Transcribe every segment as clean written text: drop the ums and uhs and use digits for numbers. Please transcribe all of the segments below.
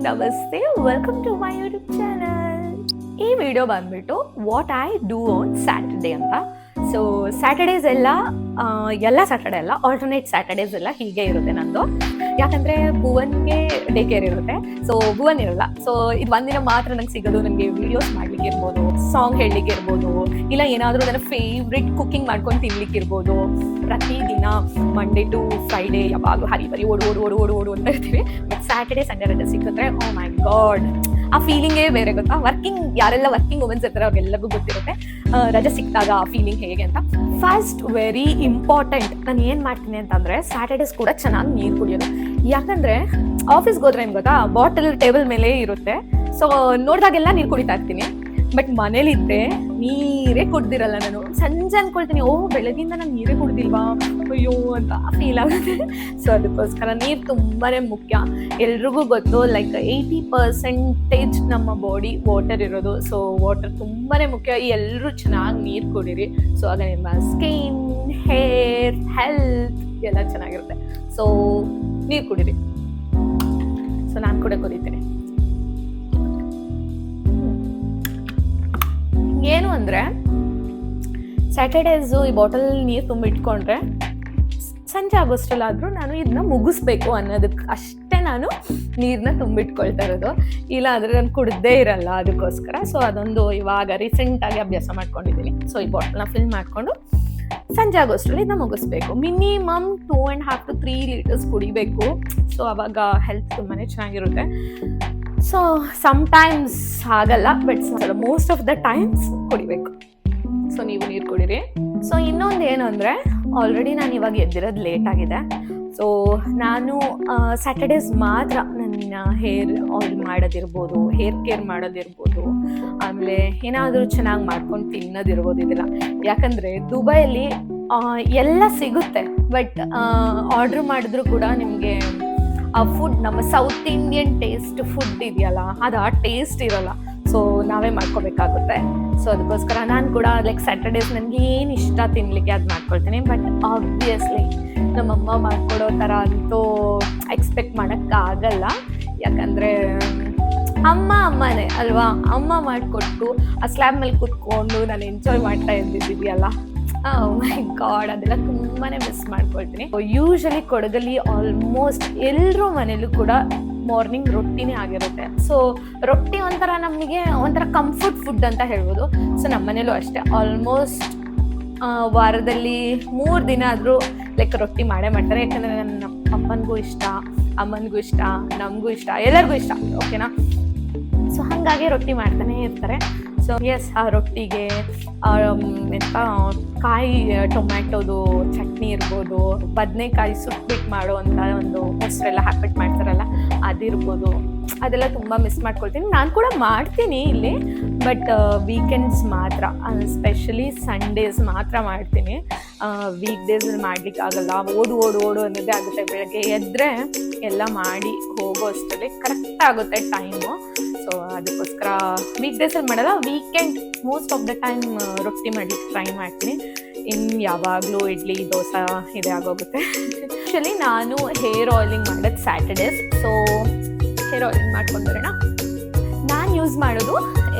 ನಮಸ್ತೆ, welcome to my YouTube channel. ಈ video ಬಂದ್ಬಿಟ್ಟು what I do on Saturday ಅಂತ. ಸೊ ಸ್ಯಾಟರ್ಡೇಸ್ ಎಲ್ಲ ಸ್ಯಾಟರ್ಡೇ ಅಲ್ಲ, ಆಲ್ಟರ್ನೇಟ್ ಸ್ಯಾಟರ್ಡೇಸ್ ಎಲ್ಲ ಹೀಗೆ ಇರುತ್ತೆ ನಂದು. ಯಾಕಂದರೆ ಭುವನ್ಗೆ ಡೇ ಕೇರ್ ಇರುತ್ತೆ, ಸೊ ಭುವನ್ ಇರಲ್ಲ. ಸೊ ಇದು ಒಂದಿನ ಮಾತ್ರ ನಂಗೆ ಸಿಗೋದು. ನನಗೆ ವಿಡಿಯೋಸ್ ಮಾಡ್ಲಿಕ್ಕೆ ಇರ್ಬೋದು, ಸಾಂಗ್ ಹೇಳಲಿಕ್ಕೆ ಇರ್ಬೋದು, ಇಲ್ಲ ಏನಾದರೂ ನನ್ನ ಫೇವ್ರೆಟ್ ಕುಕ್ಕಿಂಗ್ ಮಾಡ್ಕೊಂಡು ತಿನ್ಲಿಕ್ಕೆ ಇರ್ಬೋದು. ಪ್ರತಿದಿನ ಮಂಡೇ ಟು ಫ್ರೈಡೇ ಯಾವಾಗಲೂ ಹರಿಬರಿ ಓಡು ಅಂತ ಇರ್ತೀವಿ. ಬಟ್ ಸ್ಯಾಟರ್ಡೇ ಸಂಡೇ ರಜೆ ಸಿಕ್ಕಿದ್ರೆ ಓ ಮೈ ಗಾಡ್, ಆ ಫೀಲಿಂಗೇ ಬೇರೆ ಗೊತ್ತಾ. ಯಾರೆಲ್ಲ ವರ್ಕಿಂಗ್ ವುಮೆನ್ಸ್ ಇರ್ತಾರೆ ಅವ್ರಿಗೆಲ್ಲರಿಗೂ ಗೊತ್ತಿರುತ್ತೆ ರಜೆ ಸಿಕ್ಕಿದಾಗ ಆ ಫೀಲಿಂಗ್ ಹೇಗೆ ಅಂತ. ಫಸ್ಟ್ ವೆರಿ ಇಂಪಾರ್ಟೆಂಟ್, ನಾನು ಏನು ಮಾಡ್ತೀನಿ ಅಂತಂದರೆ ಸ್ಯಾಟರ್ಡೇಸ್ ಕೂಡ ಚೆನ್ನಾಗಿ ನೀರು ಕುಡಿಯೋದು. ಯಾಕಂದರೆ ಆಫೀಸ್ಗೆ ಹೋದ್ರೆ ಏನು ಗೊತ್ತಾ, ಬಾಟಲ್ ಟೇಬಲ್ ಮೇಲೆ ಇರುತ್ತೆ. ಸೊ ನೋಡಿದಾಗೆಲ್ಲ ನೀರು ಕುಡಿತಾ ಇರ್ತೀನಿ. ಬಟ್ ಮನೇಲಿದ್ದರೆ ನೀರೇ ಕುಡ್ದಿರಲ್ಲ. ನಾನು ಸಂಜೆ ಅಂದ್ಕೊಳ್ತೀನಿ, ಬೆಳಗಿಂದ ನಾನು ನೀರೇ ಕುಡ್ದಿಲ್ವಾ ಅಯ್ಯೋ ಅಂತ ಫೀಲ್ ಆಗುತ್ತೆ. ಸೊ ಅದಕ್ಕೋಸ್ಕರ ನೀರು ತುಂಬಾ ಮುಖ್ಯ. ಎಲ್ರಿಗೂ ಗೊತ್ತು, ಲೈಕ್ 80% ನಮ್ಮ ಬಾಡಿ ವಾಟರ್ ಇರೋದು. ಸೊ ವಾಟರ್ ತುಂಬಾ ಮುಖ್ಯ. ಎಲ್ಲರೂ ಚೆನ್ನಾಗಿ ನೀರು ಕುಡೀರಿ. ಸೊ ಆಗ ನಿಮ್ಮ ಸ್ಕಿನ್, ಹೇರ್, ಹೆಲ್ತ್ ಎಲ್ಲ ಚೆನ್ನಾಗಿರುತ್ತೆ. ಸೊ ನೀರು ಕುಡೀರಿ. ಸೊ ನಾನು ಕೂಡ ಕುಡಿತೀನಿ. ಏನು ಅಂದರೆ ಸ್ಯಾಟರ್ಡೇಸು ಈ ಬಾಟಲ್ ನೀರು ತುಂಬಿಟ್ಕೊಂಡ್ರೆ ಸಂಜೆ ಆಗೋಷ್ಟಲ್ಲಾದರೂ ನಾನು ಇದನ್ನ ಮುಗಿಸ್ಬೇಕು ಅನ್ನೋದಕ್ಕೆ ಅಷ್ಟೇ ನಾನು ನೀರನ್ನ ತುಂಬಿಟ್ಕೊಳ್ತಾ ಇರೋದು. ಇಲ್ಲ ಅಂದರೆ ನಾನು ಕುಡ್ದೇ ಇರಲ್ಲ ಅದಕ್ಕೋಸ್ಕರ. ಸೊ ಅದೊಂದು ಇವಾಗ ರೀಸೆಂಟಾಗಿ ಅಭ್ಯಾಸ ಮಾಡ್ಕೊಂಡಿದ್ದೀನಿ. ಸೊ ಈ ಬಾಟಲ್ನ ಫಿಲ್ ಮಾಡಿಕೊಂಡು ಸಂಜೆ ಆಗೋಷ್ಟರಲ್ಲಿ ಇದನ್ನ ಮುಗಿಸ್ಬೇಕು. ಮಿನಿಮಮ್ 2.5 to 3 ಲೀಟರ್ಸ್ ಕುಡಿಬೇಕು. ಸೊ ಆವಾಗ ಹೆಲ್ತ್ ತುಂಬಾ ಚೆನ್ನಾಗಿರುತ್ತೆ. ಸೊ ಸಮ್ಟೈಮ್ಸ್ ಆಗಲ್ಲ, but most of the times ಕುಡಿಬೇಕು. ಸೊ ನೀವು ನೀರು ಕುಡೀರಿ. ಸೊ ಇನ್ನೊಂದು ಏನು ಅಂದರೆ, ಆಲ್ರೆಡಿ ನಾನು ಇವಾಗ ಎದ್ದಿರೋದು ಲೇಟ್ ಆಗಿದೆ. ಸೊ ನಾನು ಸ್ಯಾಟರ್ಡೇಸ್ ಮಾತ್ರ ನನ್ನ ಹೇರ್ ಆಯಿಲ್ ಮಾಡೋದಿರ್ಬೋದು, ಹೇರ್ ಕೇರ್ ಮಾಡೋದಿರ್ಬೋದು, ಆಮೇಲೆ ಏನಾದರೂ ಚೆನ್ನಾಗಿ ಮಾಡ್ಕೊಂಡು ತಿನ್ನೋದಿರ್ಬೋದು. ಇದೆಲ್ಲ ಯಾಕಂದರೆ ದುಬೈಯಲ್ಲಿ ಎಲ್ಲ ಸಿಗುತ್ತೆ, ಬಟ್ ಆರ್ಡ್ರ್ ಮಾಡಿದ್ರು ಕೂಡ ನಿಮಗೆ ಆ ಫುಡ್, ನಮ್ಮ ಸೌತ್ ಇಂಡಿಯನ್ ಟೇಸ್ಟ್ ಫುಡ್ ಇದೆಯಲ್ಲ, ಅದು ಆ ಟೇಸ್ಟ್ ಇರೋಲ್ಲ. ಸೊ ನಾವೇ ಮಾಡ್ಕೋಬೇಕಾಗುತ್ತೆ. ಸೊ ಅದಕ್ಕೋಸ್ಕರ ನಾನು ಕೂಡ ಲೈಕ್ ಸ್ಯಾಟರ್ಡೇಸ್ ನನಗೆ ಏನು ಇಷ್ಟ ತಿನ್ನಲಿಕ್ಕೆ ಅದು ಮಾಡ್ಕೊಳ್ತೀನಿ. ಬಟ್ ಆಬ್ವಿಯಸ್ಲಿ ನಮ್ಮಮ್ಮ ಮಾಡ್ಕೊಡೋ ಥರ ಅಂತೂ ಎಕ್ಸ್ಪೆಕ್ಟ್ ಮಾಡೋಕ್ಕಾಗಲ್ಲ. ಯಾಕಂದರೆ ಅಮ್ಮನೇ ಅಲ್ವಾ, ಅಮ್ಮ ಮಾಡಿಕೊಟ್ಟು ಆ ಸ್ಲ್ಯಾಬ್ ಮೇಲೆ ಕೂತ್ಕೊಂಡು ನಾನು ಎಂಜಾಯ್ ಮಾಡ್ತಾ ಇದ್ದಿದ್ದೀಯಲ್ಲ, ಮೈ ಗಾಡ್, ಅದೆಲ್ಲ ತುಂಬಾ ಮಿಸ್ ಮಾಡ್ಕೊಳ್ತೀನಿ. ಯೂಶಲಿ ಕೊಡಗಲ್ಲಿ ಆಲ್ಮೋಸ್ಟ್ ಎಲ್ಲರೂ ಮನೇಲೂ ಕೂಡ ಮಾರ್ನಿಂಗ್ ರೊಟ್ಟಿನೇ ಆಗಿರುತ್ತೆ. ಸೊ ರೊಟ್ಟಿ ನಮಗೆ ಒಂಥರ ಕಂಫರ್ಟ್ ಫುಡ್ ಅಂತ ಹೇಳ್ಬೋದು. ಸೊ ನಮ್ಮ ಮನೇಲೂ ಅಷ್ಟೇ, ಆಲ್ಮೋಸ್ಟ್ ವಾರದಲ್ಲಿ 3 ದಿನ ಆದರೂ ಲೈಕ್ ರೊಟ್ಟಿ ಮಾಡೇ ಮಾಡ್ತಾರೆ. ಯಾಕಂದರೆ ನನ್ನ ಅಪ್ಪನಿಗೂ ಇಷ್ಟ, ಅಮ್ಮನಿಗೂ ಇಷ್ಟ, ನಮಗೂ ಇಷ್ಟ, ಎಲ್ಲರಿಗೂ ಇಷ್ಟ. ಓಕೆನಾ. ಸೊ ಹಾಗಾಗಿ ರೊಟ್ಟಿ ಮಾಡ್ತಾನೆ ಇರ್ತಾರೆ. ಸೊ ಎಸ್, ಆ ರೊಟ್ಟಿಗೆ ಕಾಯಿ ಟೊಮ್ಯಾಟೋದು ಚಟ್ನಿ ಇರ್ಬೋದು, ಬದನೆಕಾಯಿ ಸುಟ್ಬಿಟ್ಟು ಮಾಡುವಂಥ ಒಂದು ಮೊಸರೆಲ್ಲ ಹಾಕ್ಬಿಟ್ಟು ಮಾಡ್ತಾರಲ್ಲ ಅದಿರ್ಬೋದು. ಅದೆಲ್ಲ ತುಂಬ ಮಿಸ್ ಮಾಡ್ಕೊಳ್ತೀನಿ. ನಾನು ಕೂಡ ಮಾಡ್ತೀನಿ ಇಲ್ಲಿ, ಬಟ್ ವೀಕೆಂಡ್ಸ್ ಮಾತ್ರ, ಸ್ಪೆಷಲಿ ಸಂಡೇಸ್ ಮಾತ್ರ ಮಾಡ್ತೀನಿ. ವೀಕ್ ಡೇಸಲ್ಲಿ ಮಾಡ್ಲಿಕ್ಕೆ ಆಗಲ್ಲ. ಓಡು ಅನ್ನೋದೇ ಆಗುತ್ತೆ. ಬೆಳಗ್ಗೆ ಎದ್ದರೆ ಎಲ್ಲ ಮಾಡಿ ಹೋಗೋ ಅಷ್ಟರಲ್ಲಿ ಕರೆಕ್ಟ್ ಆಗುತ್ತೆ ಟೈಮು. ಸೊ ಅದಕ್ಕೋಸ್ಕರ ವೀಕ್ ಡೇಸಲ್ಲಿ ಮಾಡಲ್ಲ, weekend most of the time ರೊಟ್ಟಿ ಮಾಡ್ಲಿಕ್ಕೆ ಟ್ರೈ ಮಾಡ್ತೀನಿ. ಇನ್ನು ಯಾವಾಗಲೂ ಇಡ್ಲಿ ದೋಸೆ ಇದೇ ಆಗೋಗುತ್ತೆ. ಆ್ಯಕ್ಚುಲಿ ನಾನು ಹೇರ್ ಆಯಿಲಿಂಗ್ ಮಾಡೋದು ಸ್ಯಾಟರ್ಡೇಸ್. ಸೊ ಹೇರ್ ಆಯಿಲಿಂಗ್ ಮಾಡ್ಕೊಂಡು ಬರೋಣ. ನಾನು ಯೂಸ್ ಮಾಡೋದು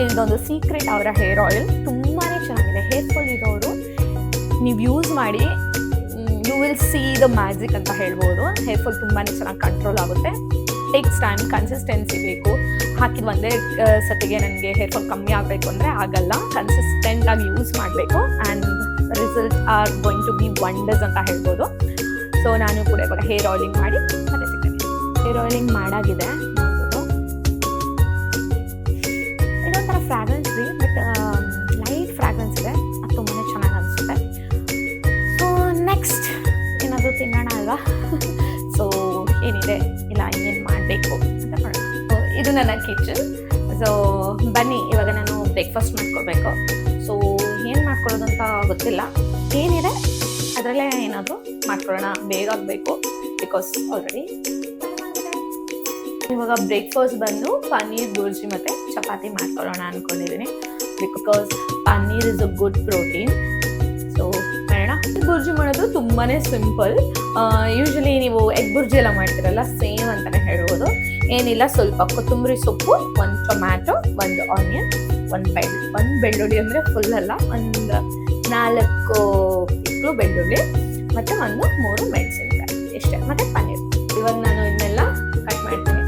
ಇದೊಂದು ಸೀಕ್ರೆಟ್ ಅವರ ಹೇರ್ ಆಯಿಲ್. ತುಂಬಾ ಚೆನ್ನಾಗಿದೆ. ಹೇರ್ ಫಾಲ್ ಇರೋರು ನೀವು ಯೂಸ್ ಮಾಡಿ, you will see the magic ಅಂತ ಹೇಳ್ಬೋದು. ಹೇರ್ ಫಾಲ್ ತುಂಬಾ ಚೆನ್ನಾಗಿ ಕಂಟ್ರೋಲ್ ಆಗುತ್ತೆ. ಟೇಕ್ಸ್ ಟೈಮ್, ಕನ್ಸಿಸ್ಟೆನ್ಸಿ ಬೇಕು. ಹಾಕಿದ ಒಂದೇ ಸತಿಗೆ ನನಗೆ ಹೇರ್ ಫಾಲ್ ಕಮ್ಮಿ ಆಗಬೇಕು ಅಂದರೆ ಆಗಲ್ಲ. ಕನ್ಸಿಸ್ಟೆಂಟಾಗಿ ಯೂಸ್ ಮಾಡಬೇಕು and result are going to be wonders ಅಂತ ಹೇಳ್ಬೋದು. ಸೊ ನಾನು ಕೂಡ ಇವಾಗ ಹೇರ್ ಆಯಿಲಿಂಗ್ ಮಾಡಿ ಮತ್ತೆ ಸಿಗ್ತೀನಿ. ಹೇರ್ ಆಯಿಲಿಂಗ್ ಮಾಡಾಗಿದೆ, ನೋಡ್ಬೋದು. ಇದೊಂಥರ ಫ್ರಾಗ್ರೆನ್ಸ್ ರೀ, ಬಟ್ ಲೈಟ್ ಫ್ರಾಗ್ರೆನ್ಸ್ ಇದೆ. ಅದು ತುಂಬಾ ಚೆನ್ನಾಗಿ ಅನಿಸುತ್ತೆ. ಸೊ ನೆಕ್ಸ್ಟ್ ಏನಾದರೂ ತಿನ್ನೋಣ ಅಲ್ವಾ. ಸೊ ಏನಿದೆ ಇಲ್ಲ ಏನು ಮಾಡಬೇಕು ಅಂತ ನೋಡೋಣ. ಇದು ನನ್ನ ಕಿಚನ್. ಸೊ ಬನ್ನಿ, ಇವಾಗ ನಾನು ಬ್ರೇಕ್ಫಾಸ್ಟ್ ಮಾಡ್ಕೊಳ್ಬೇಕು. ಸೊ ಏನು ಮಾಡ್ಕೊಳ್ಳೋದು ಅಂತ ಗೊತ್ತಿಲ್ಲ. ಏನಿದೆ ಅದರಲ್ಲೇ ಏನಾದರೂ ಮಾಡ್ಕೊಳ್ಳೋಣ, ಬೇಗ ಆಗಬೇಕು. ಬಿಕಾಸ್ ಆಲ್ರೆಡಿ ಇವಾಗ ಬ್ರೇಕ್ಫಾಸ್ಟ್ ಬಂದು ಪನ್ನೀರ್ ಬುರ್ಜಿ ಮತ್ತು ಚಪಾತಿ ಮಾಡ್ಕೊಳ್ಳೋಣ ಅಂದ್ಕೊಂಡಿದ್ದೀನಿ. Because paneer is a good protein. So ಮಾಡೋಣ. ಬುರ್ಜಿ ಮಾಡೋದು ತುಂಬಾ ಸಿಂಪಲ್. ಯೂಶಲಿ ನೀವು ಎಗ್ ಬುರ್ಜಿ ಎಲ್ಲ ಮಾಡ್ತೀರಲ್ಲ, ಸೇಮ್ ಅಂತಲೇ ಹೇಳ್ಬೋದು. ಏನಿಲ್ಲ, ಸ್ವಲ್ಪ ಕೊತ್ತಂಬರಿ ಸೊಪ್ಪು, ಒಂದು ಟೊಮ್ಯಾಟೊ, ಒಂದು ಆನಿಯನ್, ಒಂದು ಬೆಳ್ಳುಳ್ಳಿ ಅಂದರೆ ಫುಲ್ ಅಲ್ಲ, ಒಂದು 4 ಇಕ್ಳು ಬೆಳ್ಳುಳ್ಳಿ, ಮತ್ತು 3 ಮೆಣಸಿನಕಾಯಿ, ಇಷ್ಟೇ. ಮತ್ತು ಪನ್ನೀರ್. ಇವಾಗ ನಾನು ಇದನ್ನೆಲ್ಲ ಕಟ್ ಮಾಡ್ತೀನಿ.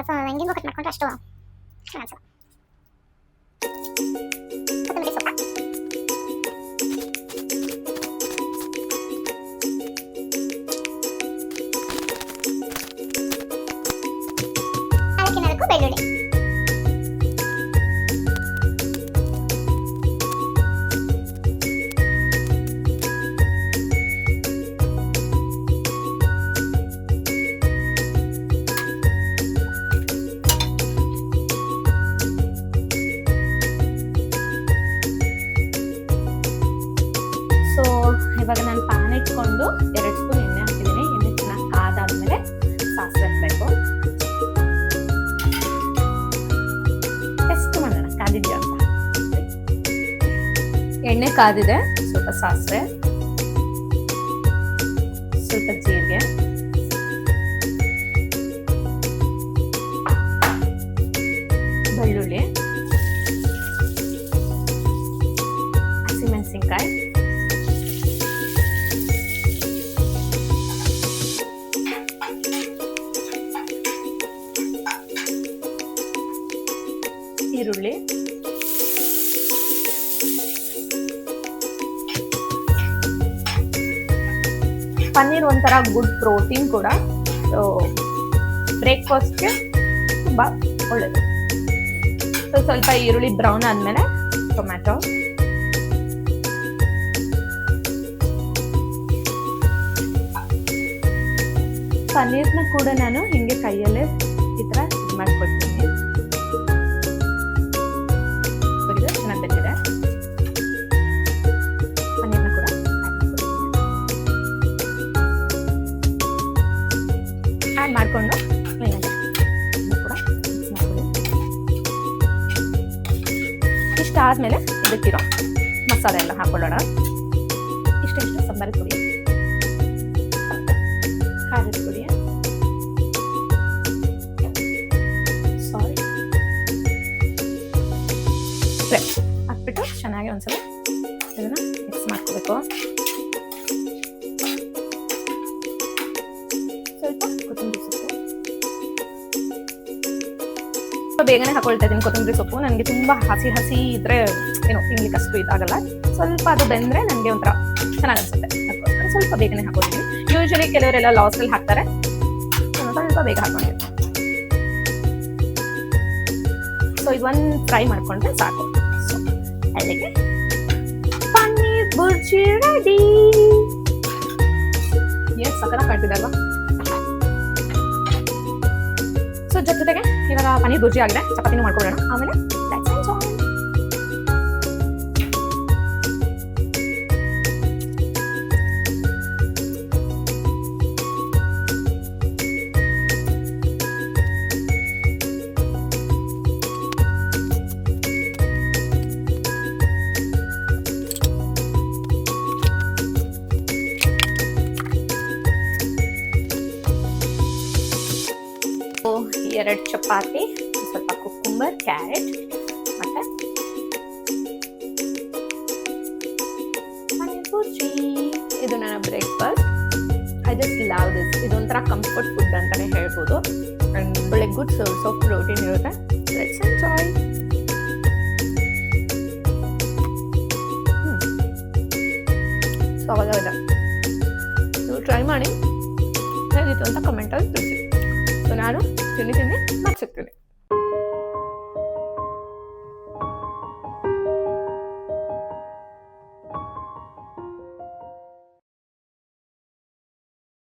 ಸೊ ಹೆಂಗಿಂಗೋ ಕಟ್ ಮಾಡ್ಕೊಂಡ್ರೆ ಅಷ್ಟು ಚೆನ್ನಾಗಿ ಕೊತ್ತಂಬರಿ ಸೊಪ್ಪು, ಅದಕ್ಕೆ ಬೆಳ್ಳುಳ್ಳಿ, ಇವಾಗ ನಾನು ಪ್ಯಾನ್ ಇಟ್ಕೊಂಡು 2 ಸ್ಪೂನ್ ಎಣ್ಣೆ ಹಾಕಿದ್ದೀನಿ. ಎಣ್ಣೆ ಚೆನ್ನಾಗಿ ಕಾದಾದ್ಮೇಲೆ ಸಾಸಿವೆ ಹಾಕಬೇಕು. ಟೆಸ್ಟ್ ಮಾಡೋಣ ಕಾದಿದ್ಯಾ ಅಂತ. ಎಣ್ಣೆ ಕಾದಿದೆ. ಸ್ವಲ್ಪ ಸಾಸಿವೆ, ಸ್ವಲ್ಪ ಜೀರಿಗೆ, ಬೆಳ್ಳುಳ್ಳಿ, ಹಸಿಮೆಣಸಿನ್ಕಾಯಿ, ಈರುಳ್ಳಿ, ಪನ್ನೀರ್ ಒಂಥರ ಗುಡ್ ಪ್ರೋಟೀನ್ ಕೂಡ. ಸೊ ಬ್ರೇಕ್ಫಾಸ್ಟ್ಗೆ ತುಂಬ ಒಳ್ಳೆಯದು. ಸೊ ಸ್ವಲ್ಪ ಈರುಳ್ಳಿ ಬ್ರೌನ್ ಆದಮೇಲೆ ಟೊಮ್ಯಾಟೊ, ಪನ್ನೀರ್ನ ಕೂಡ ನಾನು ಹಿಂಗೆ ಕೈಯಲ್ಲೇ ಈ ಥರ ಇದು ಮಾಡ್ಕೊಡ್ತೀನಿ. ಚೆನ್ನಾಗಿ ಬೆಂದಿದೆ. ಪನ್ನೀರ್ನ ಕೂಡ ಆ್ಯಡ್ ಮಾಡಿಕೊಂಡು ಕೂಡ ಮಿಕ್ಸ್ ಮಾಡ್ಕೊಳ್ಳಿ. ಇಷ್ಟ ಆದಮೇಲೆ ಇದಕ್ಕಿರೋ ಮಸಾಲೆ ಎಲ್ಲ ಹಾಕೊಳ್ಳೋಣ. ಇಷ್ಟು ಸಾಂಬಾರು ಪುಡಿ, ಖಾರದ ಪುಡಿ, ಹಾಕ್ಬಿಟ್ಟು ಚೆನ್ನಾಗಿ ಒಂದ್ಸಲ ಇದನ್ನ ಮಿಕ್ಸ್ ಮಾಡ್ಕೋಬೇಕು. ಸ್ವಲ್ಪ ಕೊತ್ತಂಬರಿ ಸೊಪ್ಪು ಬೇಗನೆ ಹಾಕೊಳ್ತಾ ಇದ್ದೀನಿ. ಕೊತ್ತಂಬರಿ ಸೊಪ್ಪು ನನಗೆ ತುಂಬಾ ಹಸಿ ಇದ್ರೆ ಏನೋ ತಿನ್ಲಿಕ್ಕೆ ಅಷ್ಟು ಇದಾಗಲ್ಲ. ಸ್ವಲ್ಪ ಅದು ಬೆಂದ್ರೆ ನನಗೆ ಒಂಥರ ಚೆನ್ನಾಗಿ ಅನ್ಸುತ್ತೆ. ಅದಕ್ಕೋಸ್ಕರ ಸ್ವಲ್ಪ ಬೇಗನೆ ಹಾಕೊಳ್ತೀನಿ. ಯೂಶಲಿ ಕೆಲವರೆಲ್ಲ ಲಾಸಲ್ಲಿ ಹಾಕ್ತಾರೆ, ಸ್ವಲ್ಪ ಬೇಗ ಹಾಕೊಂಡಿರ್ತೀನಿ. ಸೊ ಇದೊಂದು ಫ್ರೈ ಮಾಡ್ಕೊಂಡ್ರೆ ಸಾಕು. ಅಲ್ಲಿಗೆ ಪನ್ನೀರ್ ಬುರ್ಜಿ ರೆಡಿ. ಏನು ಸಕ್ಕತ್ತಾಗಿ ಕಾಣ್ತಿದಲ್ವಾ? ಸೊ ಜೊತೆಗೆ ಇವಾಗ ಪನ್ನೀರ್ ಬುರ್ಜಿ ಆಗಿದೆ, ಚಪಾತಿನೂ ಮಾಡ್ಕೊಳ್ಳೋಣ. ಆಮೇಲೆ ಎರಡು ಚಪಾತಿ, ಸ್ವಲ್ಪ ಕುಕ್ಕುಂಬರ್, ಕ್ಯಾರೆಟ್ ಮತ್ತೆ ಪನ್ನೀರ್ ಬುರ್ಜಿ. ಇದು ನನ್ನ breakfast. I just love this. ಇದೊಂಥರ ಕಂಫರ್ಟ್ ಫುಡ್ ಅಂತಾನೆ ಹೇಳ್ಬೋದು. ಅಂಡ್ ಒಳ್ಳೆ ಗುಡ್ ಸೋರ್ಸ್ ಆಫ್ ಪ್ರೋಟೀನ್ ಇರುತ್ತೆ. Let's enjoy. ಸೊ ಅವಾಗ ನೀವು ಟ್ರೈ ಮಾಡಿ ಹೇಗಿತ್ತು ಅಂತ ಕಮೆಂಟಲ್ಲಿ ತಿಳಿಸಿ. ಸೊ ನಾನು ತಿನ್ನಿ ಮತ್ತೆ ಸಿಗ್ತೀನಿ.